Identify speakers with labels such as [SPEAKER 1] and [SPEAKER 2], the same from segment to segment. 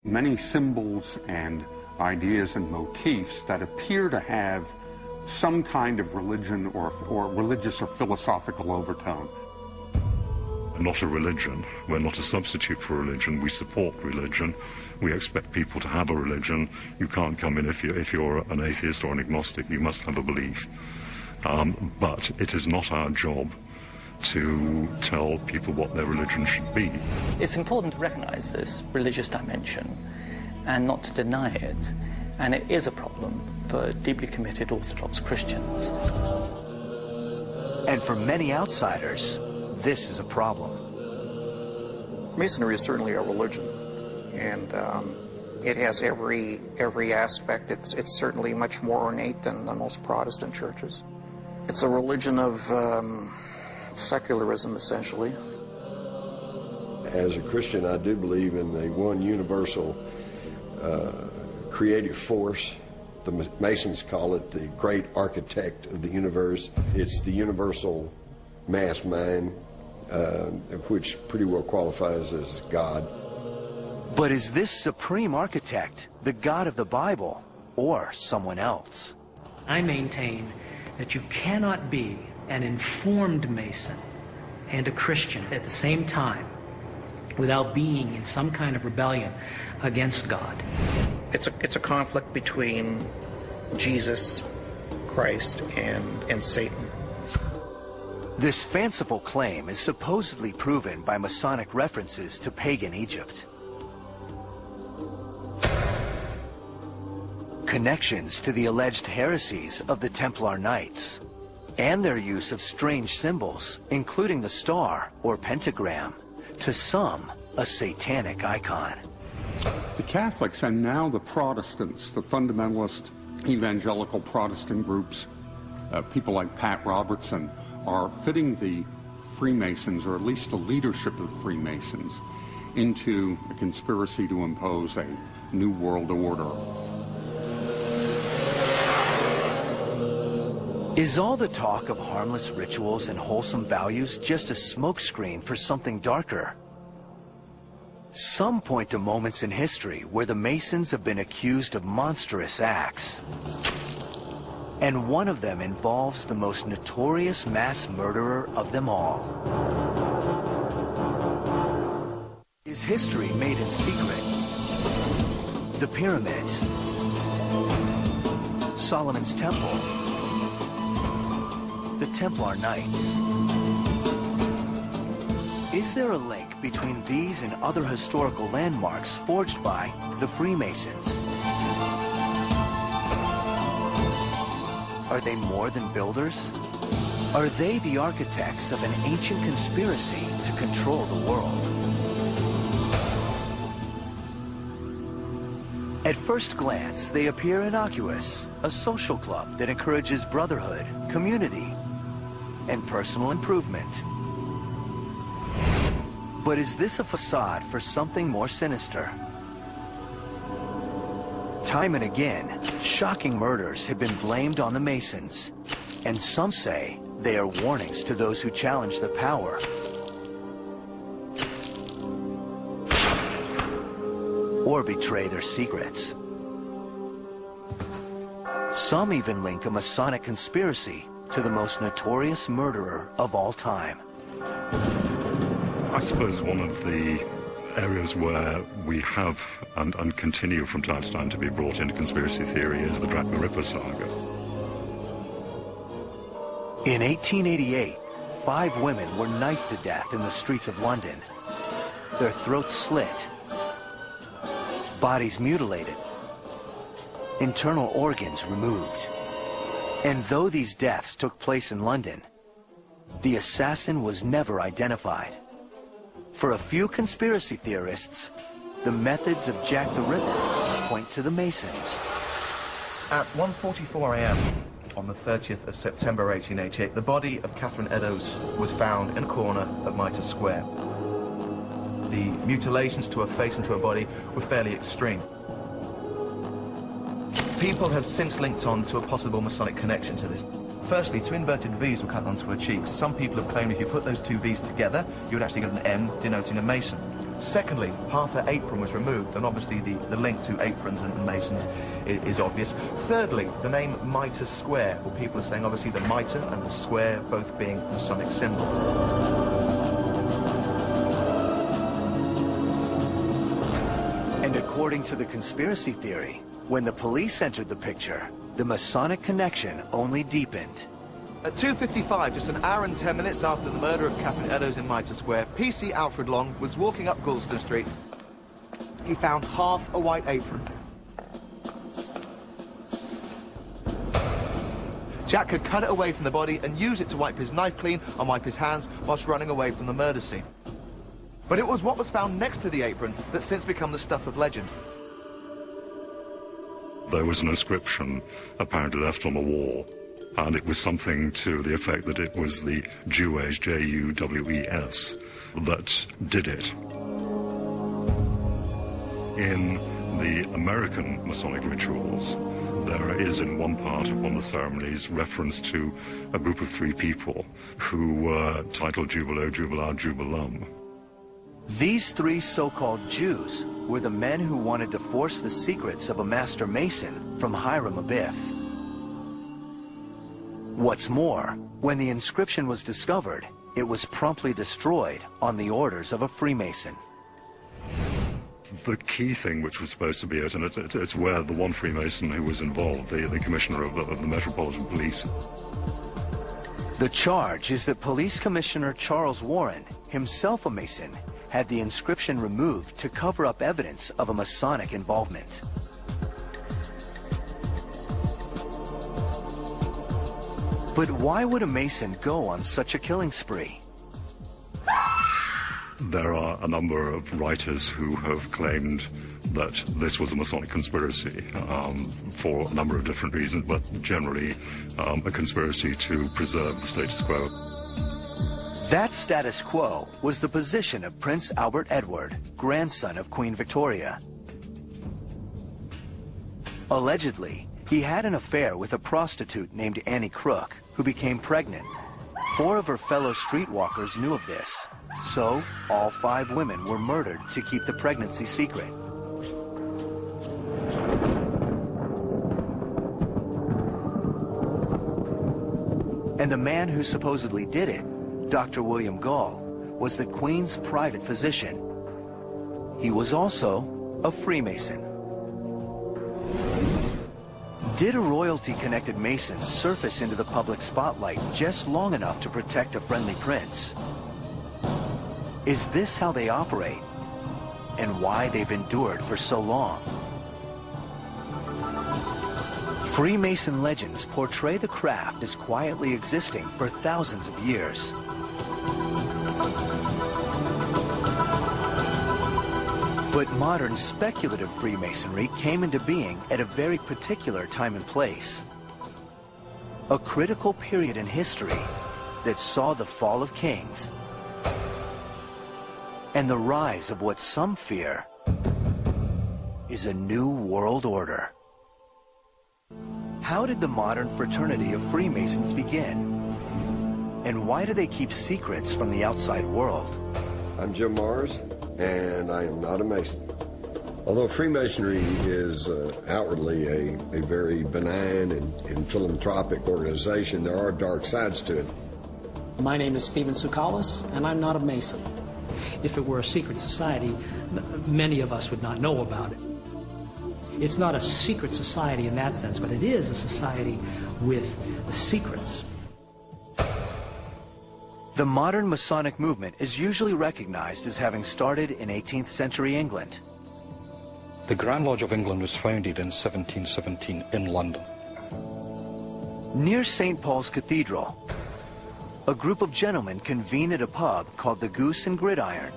[SPEAKER 1] Many symbols and ideas and motifs that appear to have some kind of religion or religious or philosophical overtone.
[SPEAKER 2] Not a religion. We're not a substitute for religion. We support religion. We expect people to have a religion. You can't come in if you're an atheist or an agnostic. You must have a belief. But it is not our job to tell people what their religion should be.
[SPEAKER 3] It's important to recognize this religious dimension and not to deny it. And it is a problem for deeply committed Orthodox Christians.
[SPEAKER 4] And for many outsiders, this is a problem.
[SPEAKER 5] Masonry is certainly a religion, and it has every aspect. It's certainly much more ornate than the most Protestant churches. It's a religion of secularism, essentially.
[SPEAKER 6] As a Christian, I do believe in the one universal creative force. The Masons call it the great architect of the universe. It's the universal mass mind, which pretty well qualifies as God.
[SPEAKER 4] But is this supreme architect the God of the Bible or someone else?
[SPEAKER 7] I maintain that you cannot be an informed Mason and a Christian at the same time without being in some kind of rebellion against God.
[SPEAKER 5] It's a conflict between Jesus, Christ, and Satan.
[SPEAKER 4] This fanciful claim is supposedly proven by Masonic references to pagan Egypt. Connections to the alleged heresies of the Templar Knights, and their use of strange symbols, including the star or pentagram, to some a satanic icon.
[SPEAKER 1] The Catholics and now the Protestants, the fundamentalist evangelical Protestant groups, people like Pat Robertson, are fitting the Freemasons, or at least the leadership of the Freemasons, into a conspiracy to impose a new world order.
[SPEAKER 4] Is all the talk of harmless rituals and wholesome values just a smokescreen for something darker? Some point to moments in history where the Masons have been accused of monstrous acts. And one of them involves the most notorious mass murderer of them all. Is history made in secret? The pyramids, Solomon's Temple, the Templar Knights. Is there a link between these and other historical landmarks forged by the Freemasons? Are they more than builders? Are they the architects of an ancient conspiracy to control the world? At first glance, they appear innocuous, a social club that encourages brotherhood, community, and personal improvement. But is this a facade for something more sinister? Time and again, shocking murders have been blamed on the Masons, and some say they are warnings to those who challenge the power. Or betray their secrets. Some even link a Masonic conspiracy to the most notorious murderer of all time.
[SPEAKER 2] I suppose one of the areas where we have and continue from time to time to be brought into conspiracy theory is the Drach the Ripper saga.
[SPEAKER 4] In 1888, 5 women were knifed to death in the streets of London. Their throats slit, bodies mutilated, internal organs removed. And though these deaths took place in London, the assassin was never identified. For a few conspiracy theorists, the methods of Jack the Ripper point to the Masons.
[SPEAKER 8] At 1:44 a.m. on the 30th of September 1888, the body of Catherine Eddowes was found in a corner of Mitre Square. The mutilations to her face and to her body were fairly extreme. People have since linked on to a possible Masonic connection to this. Firstly, 2 inverted V's were cut onto her cheeks. Some people have claimed if you put those 2 V's together, you would actually get an M denoting a Mason. Secondly, half her apron was removed, and obviously the link to aprons and Masons is obvious. Thirdly, the name Mitre Square. Well, people are saying obviously the mitre and the square both being Masonic symbols.
[SPEAKER 4] And according to the conspiracy theory, when the police entered the picture, the Masonic connection only deepened.
[SPEAKER 8] At 2:55, just an hour and 10 minutes after the murder of Catherine Eddowes in Mitre Square, PC Alfred Long was walking up Goulston Street. He found half a white apron. Jack had cut it away from the body and used it to wipe his knife clean and wipe his hands whilst running away from the murder scene. But it was what was found next to the apron that's since become the stuff of legend.
[SPEAKER 2] There was an inscription apparently left on the wall, and it was something to the effect that it was the Jewes, J-U-W-E-S, that did it. In the American Masonic rituals, there is in one part of one of the ceremonies reference to a group of 3 people who were titled Jubilo, Jubilar, Jubilum.
[SPEAKER 4] These 3 so-called Jews were the men who wanted to force the secrets of a master Mason from Hiram Abiff. What's more, when the inscription was discovered, it was promptly destroyed on the orders of a Freemason.
[SPEAKER 2] The key thing which was supposed to be it, and it's where the one Freemason who was involved, the Commissioner of the Metropolitan Police.
[SPEAKER 4] The charge is that Police Commissioner Charles Warren, himself a Mason, had the inscription removed to cover up evidence of a Masonic involvement. But why would a Mason go on such a killing spree?
[SPEAKER 2] There are a number of writers who have claimed that this was a Masonic conspiracy for a number of different reasons, but generally a conspiracy to preserve the status quo.
[SPEAKER 4] That status quo was the position of Prince Albert Edward, grandson of Queen Victoria. Allegedly, he had an affair with a prostitute named Annie Crook, who became pregnant. 4 of her fellow streetwalkers knew of this, so all 5 women were murdered to keep the pregnancy secret. And the man who supposedly did it, Dr. William Gall, was the Queen's private physician. He was also a Freemason. Did a royalty-connected Mason surface into the public spotlight just long enough to protect a friendly prince? Is this how they operate, and why they've endured for so long? Freemason legends portray the craft as quietly existing for thousands of years. But modern speculative Freemasonry came into being at a very particular time and place. A critical period in history that saw the fall of kings and the rise of what some fear is a new world order. How did the modern fraternity of Freemasons begin? And why do they keep secrets from the outside world?
[SPEAKER 6] I'm Jim Mars, and I am not a Mason. Although Freemasonry is outwardly a very benign and philanthropic organization, there are dark sides to it.
[SPEAKER 9] My name is Stephen Tsoukalos, and I'm not a Mason.
[SPEAKER 7] If it were a secret society, many of us would not know about it. It's not a secret society in that sense, but it is a society with secrets.
[SPEAKER 4] The modern Masonic movement is usually recognized as having started in 18th century England.
[SPEAKER 10] The Grand Lodge of England was founded in 1717 in London.
[SPEAKER 4] Near St. Paul's Cathedral, a group of gentlemen convene at a pub called the Goose and Gridiron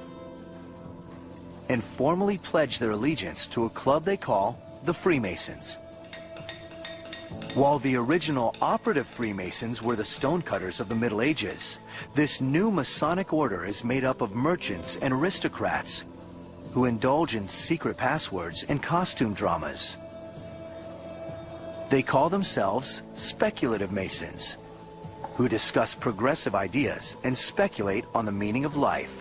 [SPEAKER 4] and formally pledge their allegiance to a club they call the Freemasons. While the original operative Freemasons were the stonecutters of the Middle Ages, this new Masonic order is made up of merchants and aristocrats who indulge in secret passwords and costume dramas. They call themselves speculative Masons, who discuss progressive ideas and speculate on the meaning of life.